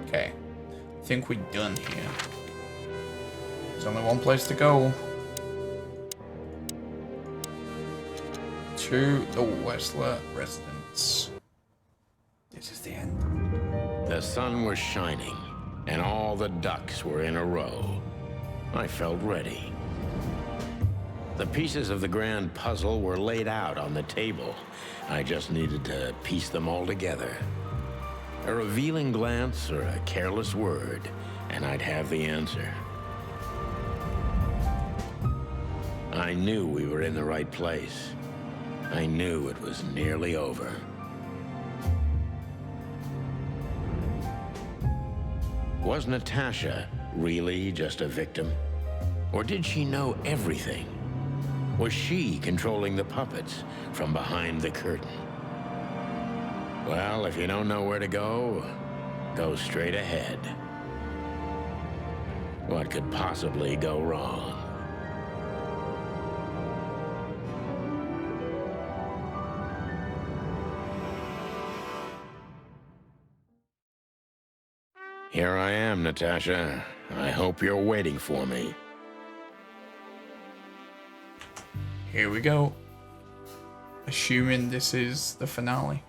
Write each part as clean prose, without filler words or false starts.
Okay. I think we're done here. There's only one place to go. To the Wessler residence. This is the end. The sun was shining, and all the ducks were in a row. I felt ready. The pieces of the grand puzzle were laid out on the table. I just needed to piece them all together. A revealing glance or a careless word, and I'd have the answer. I knew we were in the right place. I knew it was nearly over. Was Natasha really just a victim? Or did she know everything? Was she controlling the puppets from behind the curtain? Well, if you don't know where to go, go straight ahead. What could possibly go wrong? Here I am, Natasha. I hope you're waiting for me. Here we go. Assuming this is the finale.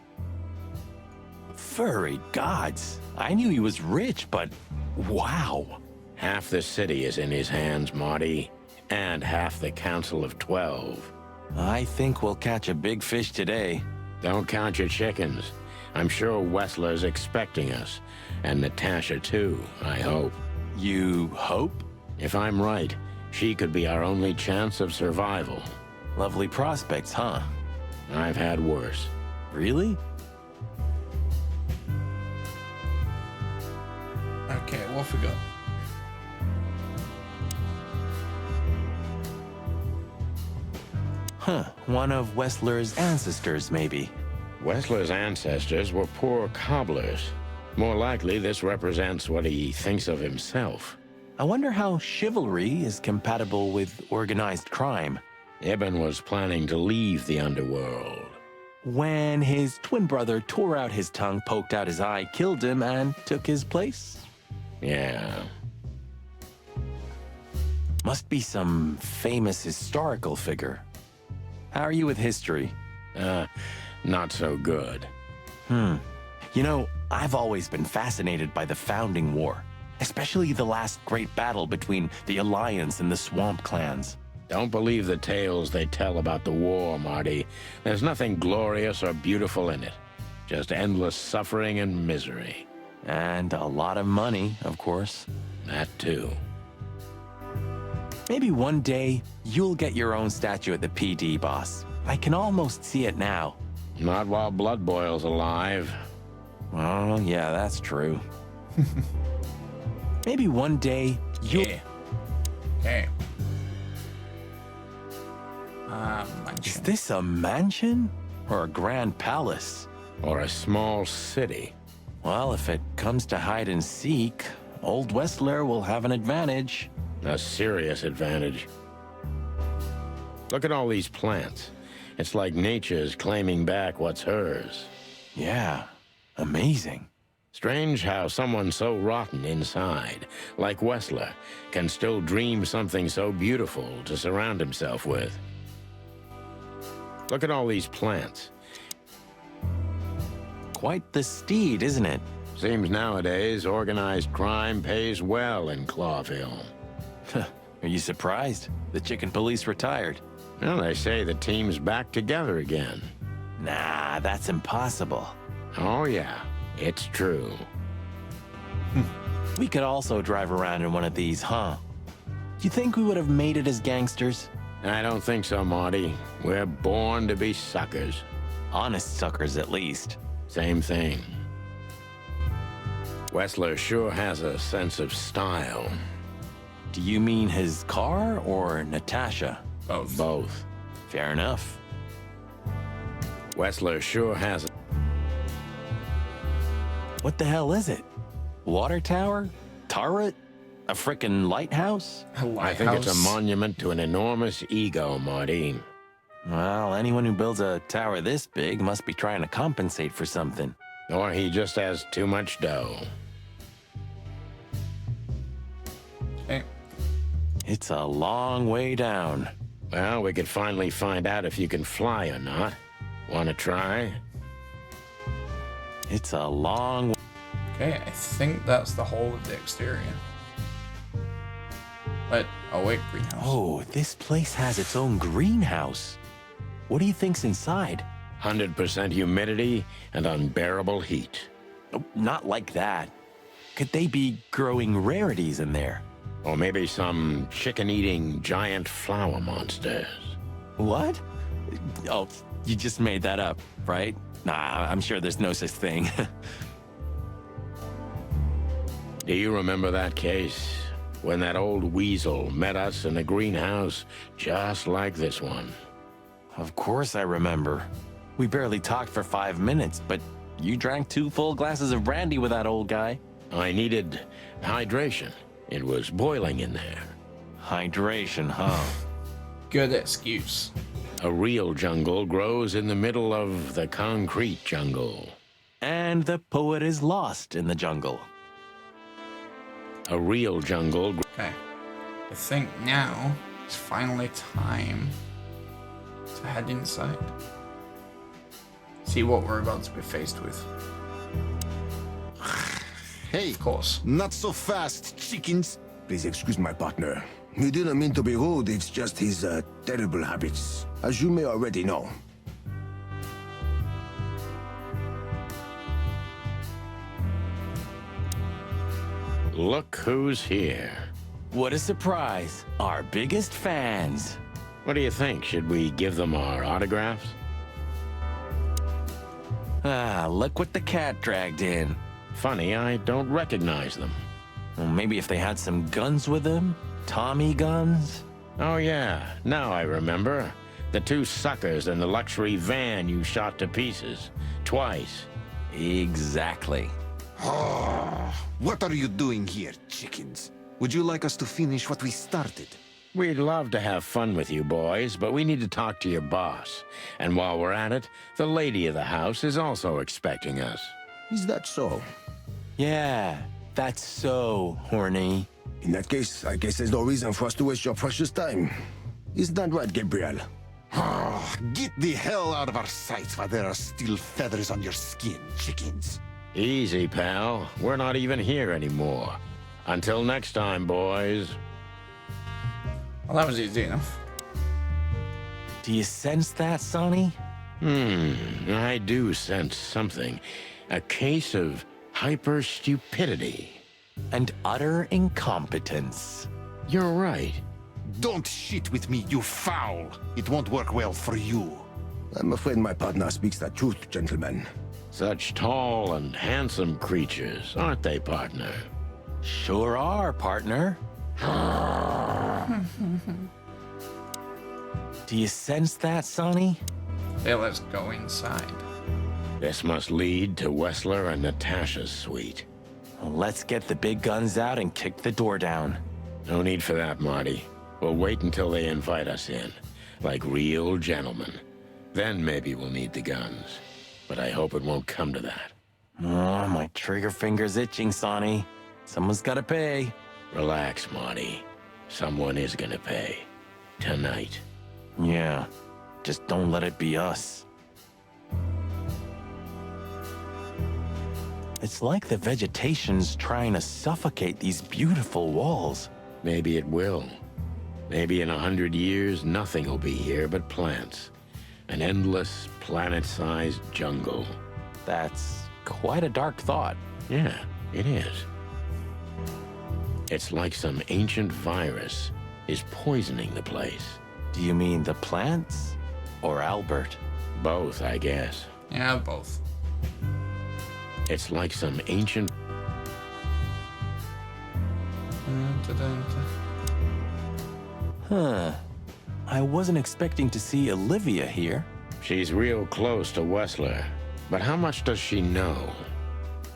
Furry gods. I knew he was rich, but wow. Half the city is in his hands, Marty, and half the Council of 12. I think we'll catch a big fish today. Don't count your chickens. I'm sure Wessler's expecting us, and Natasha too, I hope. You hope? If I'm right, she could be our only chance of survival. Lovely prospects, huh? I've had worse. Really? Okay, what have we got? Huh, one of Wessler's ancestors, maybe. Wessler's ancestors were poor cobblers. More likely, this represents what he thinks of himself. I wonder how chivalry is compatible with organized crime. Ibn was planning to leave the underworld. When his twin brother tore out his tongue, poked out his eye, killed him, and took his place? Yeah. Must be some famous historical figure. How are you with history? Not so good. You know, I've always been fascinated by the Founding War, especially the last great battle between the Alliance and the Swamp Clans. Don't believe the tales they tell about the war, Marty. There's nothing glorious or beautiful in it. Just endless suffering and misery. And a lot of money, of course. That too. Maybe one day, you'll get your own statue at the PD, boss. I can almost see it now. Not while Blood Boil's alive. Oh, yeah, that's true. Maybe one day, you'll... Yeah. Okay. Is Mansion. this a mansion? Or a grand palace? Or a small city. Well, if it comes to hide and seek, old Wessler will have an advantage. A serious advantage. Look at all these plants. It's like nature's claiming back what's hers. Yeah, amazing. Strange how someone so rotten inside, like Wessler, can still dream something so beautiful to surround himself with. Look at all these plants. Quite the steed, isn't it? Seems nowadays organized crime pays well in Clawville. Are you surprised? The chicken police retired. Well, they say the team's back together again. Nah, that's impossible. Oh yeah, it's true. We could also drive around in one of these, huh? You think we would have made it as gangsters? I don't think so, Marty. We're born to be suckers. Honest suckers, at least. Same thing. Wessler sure has a sense of style. Do you mean his car or Natasha? Both. Both. Fair enough. Wessler sure has a... What the hell is it? Water tower? Turret? A frickin' lighthouse? I think it's a monument to an enormous ego, Marty. Well, anyone who builds a tower this big must be trying to compensate for something. Or he just has too much dough. Okay. It's a long way down. Well, we could finally find out if you can fly or not. Want to try? It's a long... Okay, I think that's the whole of the exterior. But, oh wait, greenhouse. Oh, this place has its own greenhouse. What do you think's inside? 100% humidity and unbearable heat. Oh, not like that. Could they be growing rarities in there? Or maybe some chicken-eating giant flower monsters. What? Oh, you just made that up, right? Nah, I'm sure there's no such thing. Do you remember that case? When that old weasel met us in a greenhouse just like this one. Of course I remember. We barely talked for 5 minutes, but you drank 2 full glasses of brandy with that old guy. I needed hydration. It was boiling in there. Hydration, huh? Good excuse. A real jungle grows in the middle of the concrete jungle. And the poet is lost in the jungle. A real jungle. Okay. I think now it's finally time to head inside. See what we're about to be faced with. Hey, Of course. not so fast, chickens. Please excuse my partner. He didn't mean to be rude, it's just his terrible habits, as you may already know. Look who's here. What a surprise. Our biggest fans. What do you think? Should we give them our autographs? Ah, look what the cat dragged in. Funny, I don't recognize them. Well, maybe if they had some guns with them? Tommy guns? Oh yeah, now I remember. The 2 suckers in the luxury van you shot to pieces. Twice. Exactly. What are you doing here, chickens? Would you like us to finish what we started? We'd love to have fun with you boys, but we need to talk to your boss. And while we're at it, the lady of the house is also expecting us. Is that so? Yeah, that's so horny. In that case, I guess there's no reason for us to waste your precious time. Isn't that right, Gabriel? Get the hell out of our sights while there are still feathers on your skin, chickens. Easy, pal. We're not even here anymore. Until next time, boys. Well, that was easy enough. Do you sense that, Sonny? I do sense something. A case of hyper-stupidity. And utter incompetence. You're right. Don't shit with me, you foul. It won't work well for you. I'm afraid my partner speaks the truth, gentlemen. Such tall and handsome creatures, aren't they, partner? Sure are, partner. Do you sense that, Sonny? Okay, let's go inside. This must lead to Wessler and Natasha's suite. Let's get the big guns out and kick the door down. No need for that, Marty. We'll wait until they invite us in, like real gentlemen. Then maybe we'll need the guns. But I hope it won't come to that. Oh, my trigger finger's itching, Sonny. Someone's gotta pay. Relax, Marty. Someone is gonna pay. Tonight. Yeah, just don't let it be us. It's like the vegetation's trying to suffocate these beautiful walls. Maybe it will. Maybe in 100 years, nothing will be here but plants. An endless, planet-sized jungle. That's quite a dark thought. Yeah, it is. It's like some ancient virus is poisoning the place. Do you mean the plants or Albert? Both, I guess. Yeah, both. It's like some ancient... Huh. I wasn't expecting to see Olivia here. She's real close to Wessler. But how much does she know?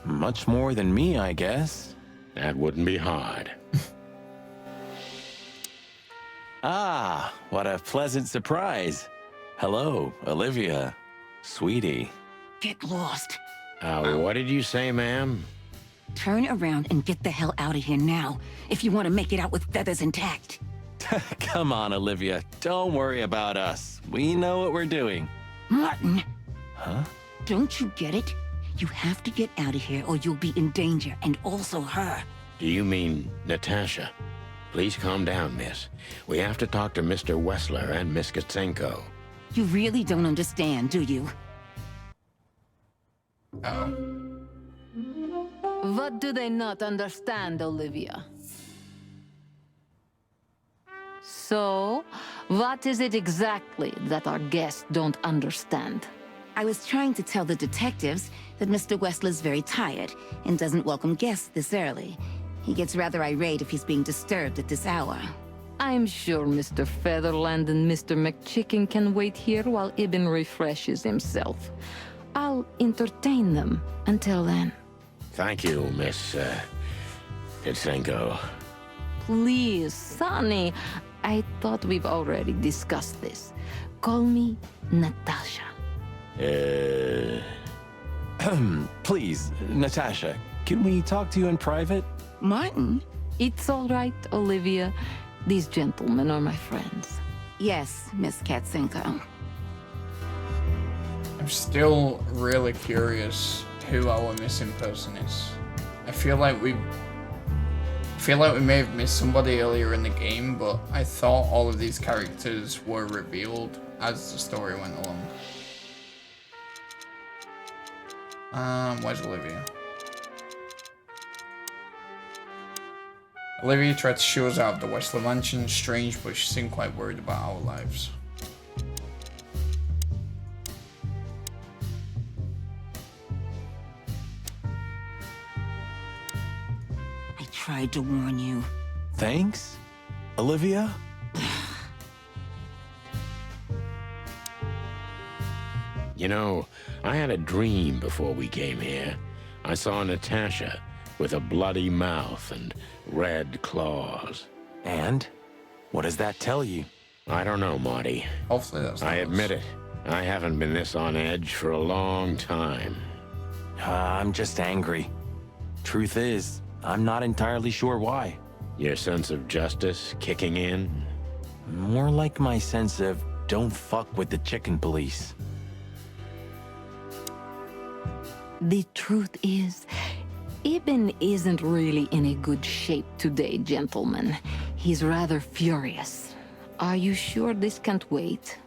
Much more than me, I guess. That wouldn't be hard. Ah, what a pleasant surprise. Hello, Olivia. Sweetie. Get lost. What did you say, ma'am? Turn around and get the hell out of here now, if you want to make it out with feathers intact. Come on, Olivia. Don't worry about us. We know what we're doing. Martin! Huh? Don't you get it? You have to get out of here or you'll be in danger, and also her. Do you mean Natasha? Please calm down, miss. We have to talk to Mr. Wessler and Miss Katsenko. You really don't understand, do you? Oh. What do they not understand, Olivia? So, what is it exactly that our guests don't understand? I was trying to tell the detectives that Mr. Wessler's very tired and doesn't welcome guests this early. He gets rather irate if he's being disturbed at this hour. I'm sure Mr. Featherland and Mr. McChicken can wait here while Ibn refreshes himself. I'll entertain them until then. Thank you, Miss Katsenko. Please, Sonny. I thought we've already discussed this. Call me Natasha. Please, Natasha, can we talk to you in private? Martin? It's all right, Olivia. These gentlemen are my friends. Yes, Miss Katsenko. I'm still really curious who our missing person is. I feel like we may have missed somebody earlier in the game, but I thought all of these characters were revealed as the story went along. Where's Olivia? Olivia tried to show us out of the Westler Mansion. Strange, but she seemed quite worried about our lives. I tried to warn you. Thanks, Olivia? You know, I had a dream before we came here. I saw Natasha with a bloody mouth and red claws. And? What does that tell you? I don't know, Marty. Hopefully that's not I us. admit it. I haven't been this on edge for a long time. I'm just angry. Truth is, I'm not entirely sure why. Your sense of justice kicking in? More like my sense of don't fuck with the chicken police. The truth is, Ibn isn't really in a good shape today, gentlemen. He's rather furious. Are you sure this can't wait?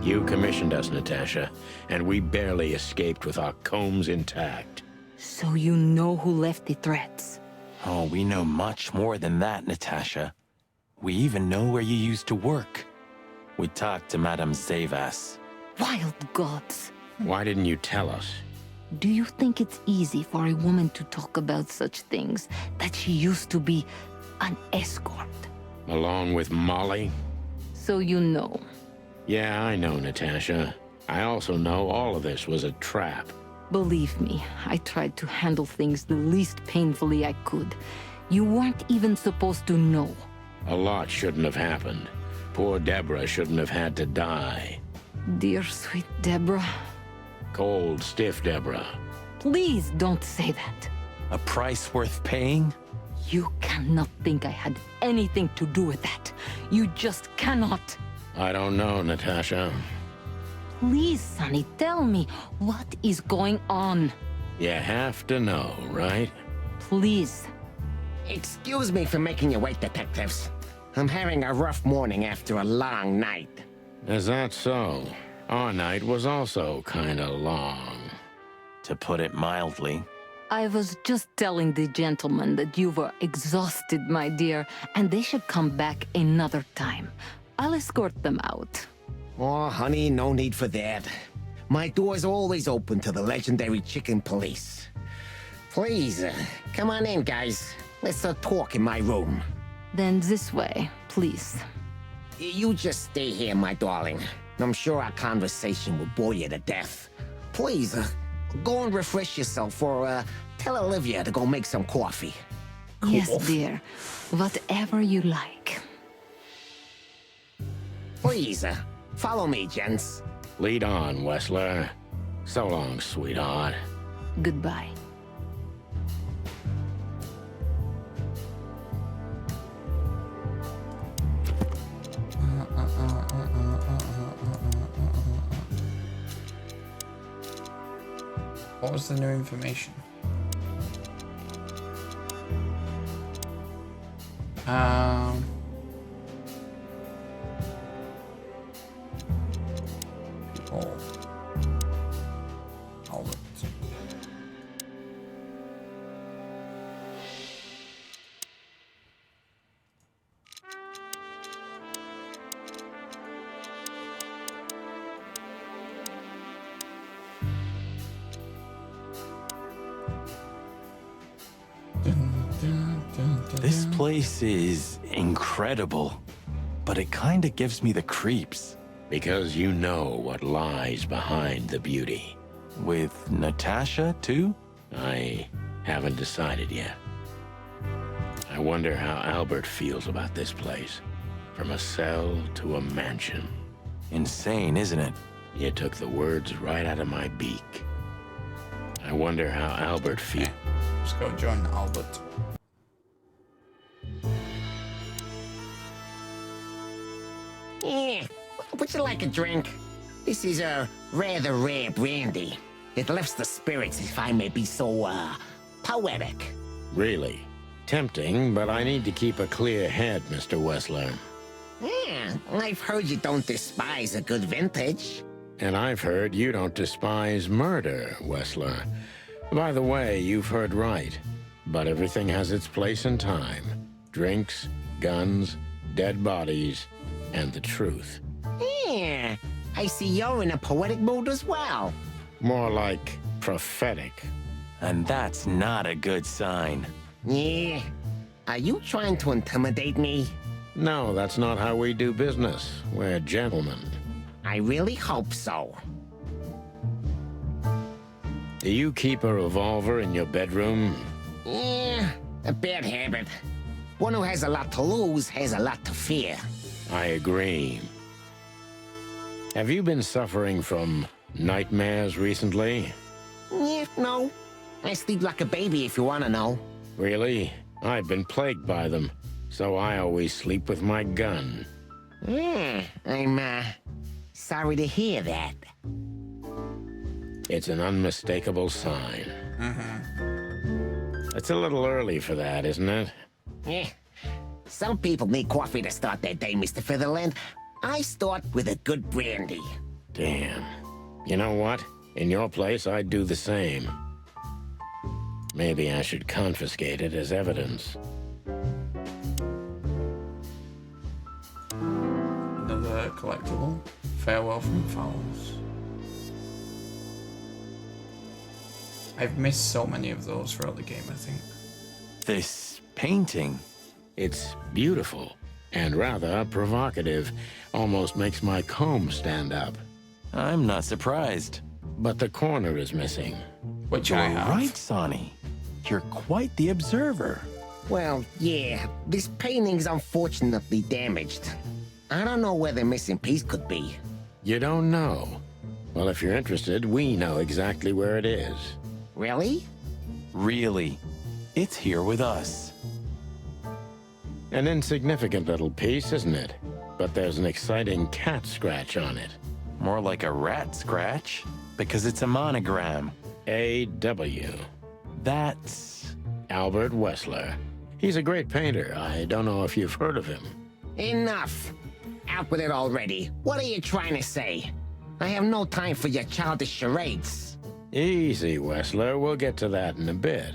You commissioned us, Natasha, and we barely escaped with our combs intact. So you know who left the threats? Oh, we know much more than that, Natasha. We even know where you used to work. We talked to Madame Zavas. Wild gods! Why didn't you tell us? Do you think it's easy for a woman to talk about such things, that she used to be an escort? Along with Molly? So you know. Yeah, I know, Natasha. I also know all of this was a trap. Believe me, I tried to handle things the least painfully I could. You weren't even supposed to know. A lot shouldn't have happened. Poor Deborah shouldn't have had to die. Dear sweet Deborah, Cold, stiff Deborah. please don't say that. A price worth paying? You cannot think I had anything to do with that. You just cannot. I don't know, Natasha. Please, Sonny, tell me, what is going on? You have to know, right? Please. Excuse me for making you wait, detectives. I'm having a rough morning after a long night. Is that so? Our night was also kinda long. To put it mildly. I was just telling the gentlemen that you were exhausted, my dear, and they should come back another time. I'll escort them out. Oh, honey, no need for that. My door's always open to the legendary chicken police. Please, come on in, guys. Let's talk in my room. Then this way, please. You just stay here, my darling. I'm sure our conversation will bore you to death. Please, go and refresh yourself, or tell Olivia to go make some coffee. Yes, dear. Whatever you like. Please, follow me, gents. Lead on, Wessler. So long, sweetheart. Goodbye. What was the new information? People. Albert. This place is incredible, but it kinda gives me the creeps. Because you know what lies behind the beauty. With Natasha, too? I haven't decided yet. I wonder how Albert feels about this place. From a cell to a mansion. Insane, isn't it? You took the words right out of my beak. I wonder how Albert feels. Let's go join Albert. Yeah, would you like a drink? This is a rather rare brandy. It lifts the spirits, if I may be so, poetic. Really? Tempting, but I need to keep a clear head, Mr. Wessler. Yeah, I've heard you don't despise a good vintage. And I've heard you don't despise murder, Wessler. By the way, you've heard right. But everything has its place and time. Drinks, guns, dead bodies, and the truth. Yeah, I see you're in a poetic mood as well. More like prophetic. And that's not a good sign. Yeah, are you trying to intimidate me? No, that's not how we do business. We're gentlemen. I really hope so. Do you keep a revolver in your bedroom? Yeah, a bad habit. One who has a lot to lose has a lot to fear. I agree. Have you been suffering from nightmares recently? Yeah, no. I sleep like a baby if you want to know. Really? I've been plagued by them, so I always sleep with my gun. I'm, sorry to hear that. It's an unmistakable sign. It's a little early for that, isn't it? Yeah. Some people need coffee to start their day, Mr. Featherland. I start with a good brandy. Damn. You know what? In your place, I'd do the same. Maybe I should confiscate it as evidence. Another collectible. Farewell from Fowls. I've missed so many of those throughout the game, I think. This painting. It's beautiful and rather provocative. Almost makes my comb stand up. I'm not surprised. But the corner is missing. Which You're I have. right, Sonny. You're quite the observer. Well, yeah, this painting's unfortunately damaged. I don't know where the missing piece could be. You don't know? Well, if you're interested, we know exactly where it is. Really? Really. It's here with us. An insignificant little piece, isn't it? But there's an exciting cat scratch on it. More like a rat scratch, because it's a monogram. A.W. That's... Albert Wessler. He's a great painter. I don't know if you've heard of him. Enough. Out with it already. What are you trying to say? I have no time for your childish charades. Easy, Wessler. We'll get to that in a bit.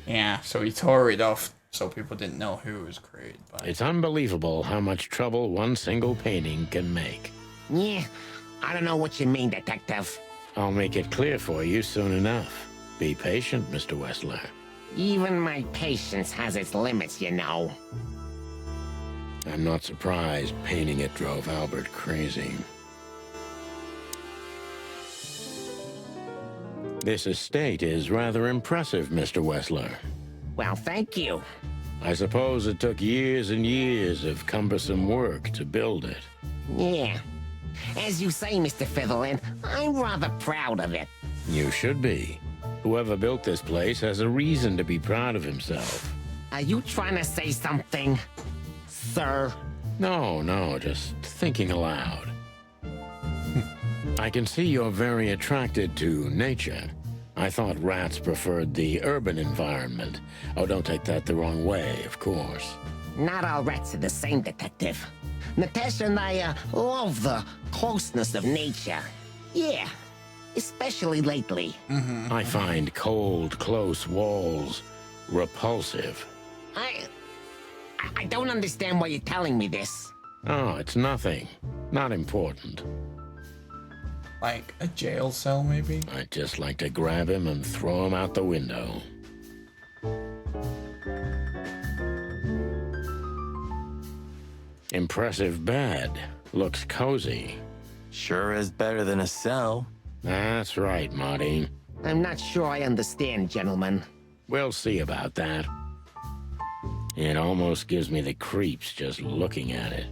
Yeah, so he tore it off so people didn't know who it was created by. It's unbelievable how much trouble one single painting can make. Yeah, I don't know what you mean, Detective. I'll make it clear for you soon enough. Be patient, Mr. Wessler. Even my patience has its limits, you know. I'm not surprised painting it drove Albert crazy. This estate is rather impressive, Mr. Wessler. Well, thank you. I suppose it took years and years of cumbersome work to build it. Yeah. As you say, Mr. Featherland, I'm rather proud of it. You should be. Whoever built this place has a reason to be proud of himself. Are you trying to say something, sir? No, just thinking aloud. I can see you're very attracted to nature. I thought rats preferred the urban environment. Oh, don't take that the wrong way, of course. Not all rats are the same, Detective. Natasha and I love the closeness of nature. Yeah, especially lately. I find cold, close walls repulsive. I don't understand why you're telling me this. Oh, it's nothing. Not important. Like a jail cell, maybe? I'd just like to grab him and throw him out the window. Impressive bed. Looks cozy. Sure is better than a cell. That's right, Marty. I'm not sure I understand, gentlemen. We'll see about that. It almost gives me the creeps just looking at it.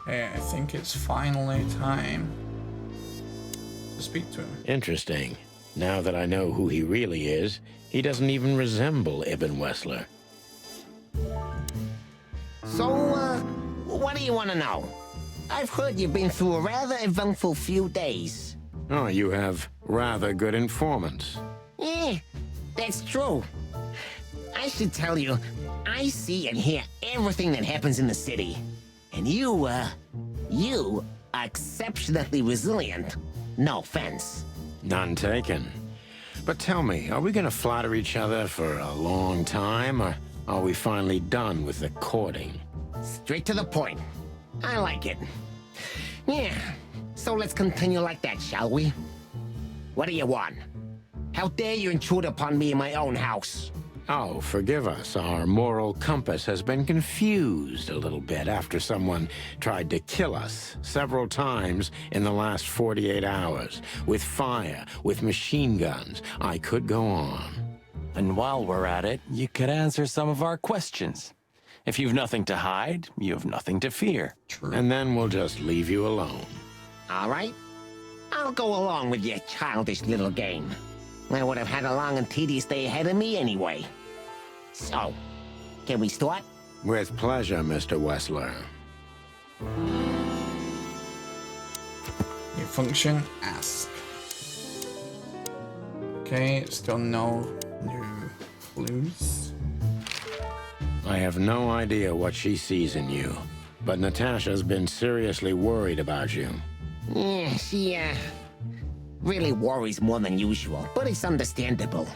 Hey, I think it's finally time to speak to him. Interesting. Now that I know who he really is, he doesn't even resemble Ibn Wessler. So, what do you want to know? I've heard you've been through a rather eventful few days. Oh, you have rather good informants. Yeah, that's true. I should tell you, I see and hear everything that happens in the city. And you are exceptionally resilient. No offense. None taken. But tell me, are we gonna flatter each other for a long time, or are we finally done with the courting? Straight to the point. I like it. Yeah, so let's continue like that, shall we? What do you want? How dare you intrude upon me in my own house? Oh, forgive us. Our moral compass has been confused a little bit after someone tried to kill us several times in the last 48 hours. With fire, with machine guns. I could go on. And while we're at it, you could answer some of our questions. If you've nothing to hide, you have nothing to fear. True. And then we'll just leave you alone. All right. I'll go along with your childish little game. I would have had a long and tedious day ahead of me anyway. So, can we start? With pleasure, Mr. Wessler. New function, ask. Okay, still no new clues. I have no idea what she sees in you, but Natasha's been seriously worried about you. Yeah, she, really worries more than usual, but it's understandable.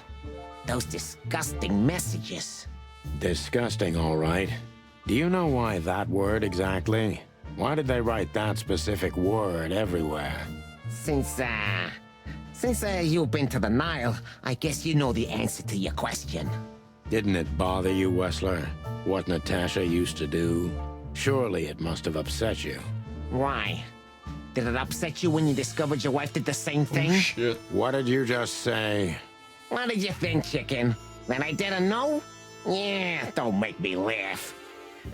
Those disgusting messages. Disgusting, all right. Do you know why that word exactly? Why did they write that specific word everywhere? Since you've been to the Nile, I guess you know the answer to your question. Didn't it bother you, Wessler? What Natasha used to do? Surely it must have upset you. Why? Did it upset you when you discovered your wife did the same thing? Oh, shit. What did you just say? What did you think, chicken? That I didn't know? Yeah, don't make me laugh.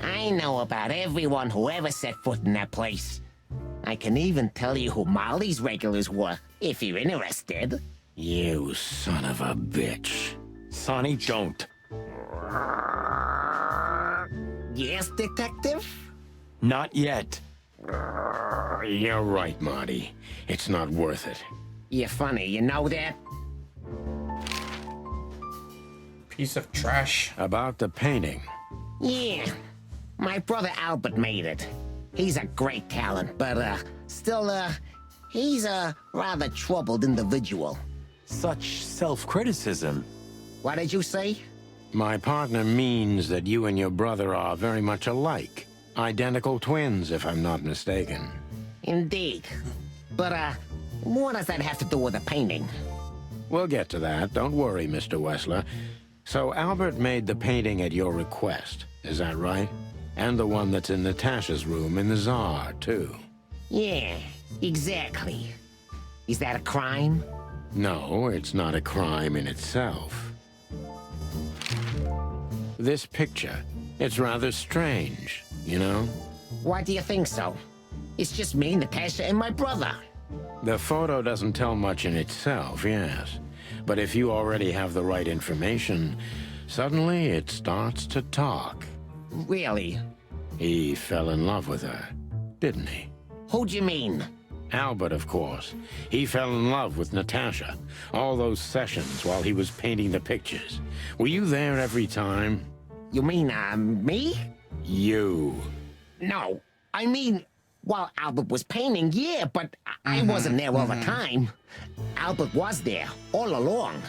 I know about everyone who ever set foot in that place. I can even tell you who Molly's regulars were, if you're interested. You son of a bitch. Sonny, don't. Yes, detective? Not yet. You're right, Marty. It's not worth it. You're funny, you know that? Piece of trash. About the painting. Yeah. My brother Albert made it. He's a great talent, but, still, he's a rather troubled individual. Such self-criticism. What did you say? My partner means that you and your brother are very much alike. Identical twins, if I'm not mistaken. Indeed. But, what does that have to do with the painting? We'll get to that. Don't worry, Mr. Wessler. So Albert made the painting at your request, is that right? And the one that's in Natasha's room in the Tsar, too. Yeah, exactly. Is that a crime? No, it's not a crime in itself. This picture, it's rather strange, you know? Why do you think so? It's just me, Natasha, and my brother. The photo doesn't tell much in itself, yes. But if you already have the right information, suddenly it starts to talk. Really? He fell in love with her, didn't he? Who'd you mean? Albert, of course. He fell in love with Natasha. All those sessions while he was painting the pictures. Were you there every time? You mean, me? You. No, I mean, while Albert was painting, yeah, but I wasn't there all the time. Albert was there, all along.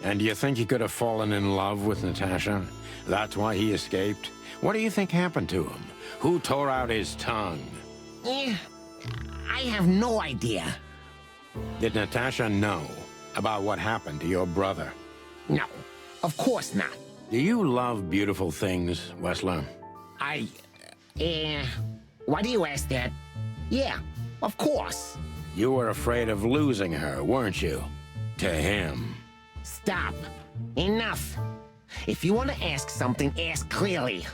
And you think he could have fallen in love with Natasha? That's why he escaped? What do you think happened to him? Who tore out his tongue? I have no idea. Did Natasha know about what happened to your brother? No, of course not. Do you love beautiful things, Wessler? Why do you ask that? Yeah, of course. You were afraid of losing her, weren't you? To him. Stop. Enough. If you want to ask something, ask clearly.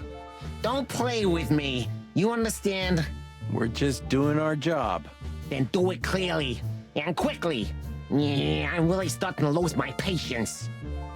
Don't play with me. You understand? We're just doing our job. Then do it clearly. And quickly. Yeah, I'm really starting to lose my patience.